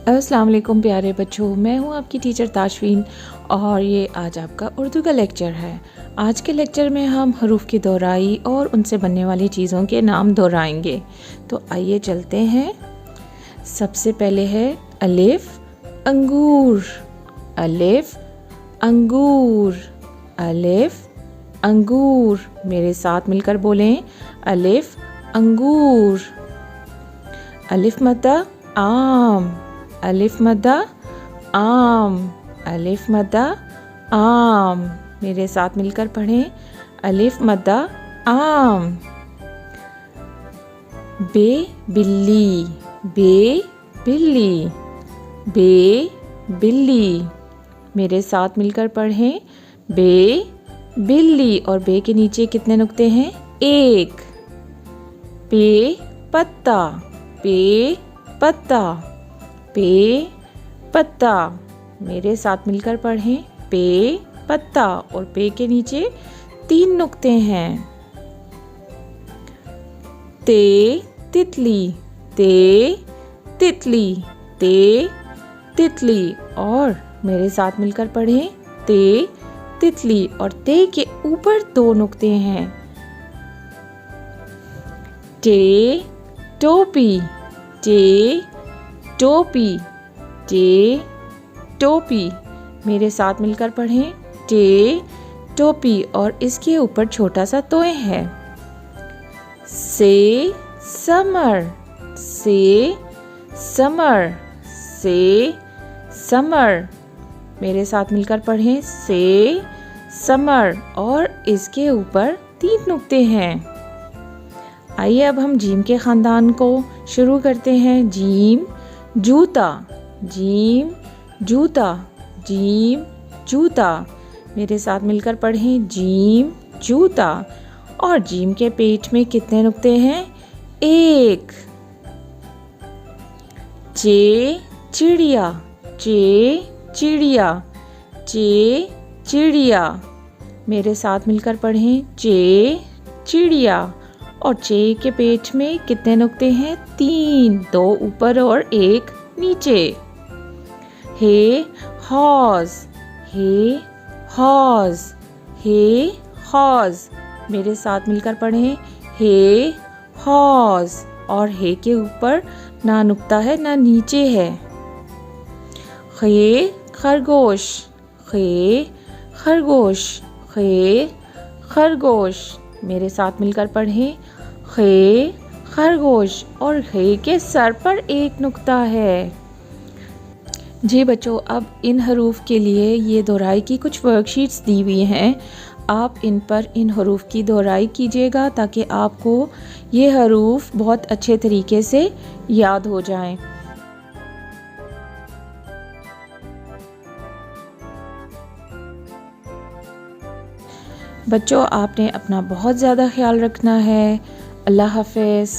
अस्सलाम वालेकुम प्यारे बच्चों, मैं हूं आपकी टीचर ताशवीन और ये आज आपका उर्दू का लेक्चर है। आज के लेक्चर में हम हरूफ की दोहराई और उनसे बनने वाली चीज़ों के नाम दोहराएंगे। तो आइए चलते हैं। सबसे पहले है अलिफ अंगूर, अलिफ अंगूर, अलिफ अंगूर। मेरे साथ मिलकर बोलें, अलिफ अंगूर। अलिफ मद्दा आम, अलिफ मद्दा आम, अलिफ मद्दा आम। मेरे साथ मिलकर पढ़ें, अलिफ मद्दा आम। बे बिल्ली, बे बिल्ली, बे बिल्ली। मेरे साथ मिलकर पढ़ें, बे बिल्ली। और बे के नीचे कितने नुक्ते हैं? एक। पे पत्ता, पे पत्ता, पे पत्ता। मेरे साथ मिलकर पढ़ें, पे पत्ता। और पे के नीचे 3 नुक्ते हैं। ते तितली, ते तितली, ते तितली। और मेरे साथ मिलकर पढ़ें, ते तितली। और ते के ऊपर 2 नुक्ते हैं। टे टोपी, टे टोपी, टे टोपी। मेरे साथ मिलकर पढ़ें, टे टोपी। और इसके ऊपर छोटा सा तोय है। से समर, से समर, से समर। मेरे साथ मिलकर पढ़ें, से समर। और इसके ऊपर 3 नुक्ते हैं। आइए अब हम जीम के ख़ानदान को शुरू करते हैं। जीम जूता, जीम जूता, जीम जूता। मेरे साथ मिलकर पढ़ें, जीम जूता। और जीम के पेट में कितने नुक्ते हैं? 1। चे चिड़िया, चे चिड़िया, चे चिड़िया। मेरे साथ मिलकर पढ़ें, चे चिड़िया। और चे के पेट में कितने नुक्ते हैं? 3, 2 ऊपर और 1 नीचे। हे हौज, हे हौज, हे हौज। मेरे साथ मिलकर पढ़ें, हे हौज। और हे के ऊपर ना नुक्ता है ना नीचे है। खे खरगोश, खे खरगोश, खे खरगोश। मेरे साथ मिलकर पढ़ें, खे खरगोश। और खे के सर पर 1 नुक्ता है। जी बच्चों, अब इन हरूफ के लिए ये दोहराई की कुछ वर्कशीट्स दी हुई हैं। आप इन पर इन हरूफ की दोहराई कीजिएगा ताकि आपको ये हरूफ बहुत अच्छे तरीके से याद हो जाएं। बच्चों, आपने अपना बहुत ज़्यादा ख्याल रखना है। अल्लाह हाफ़िज़।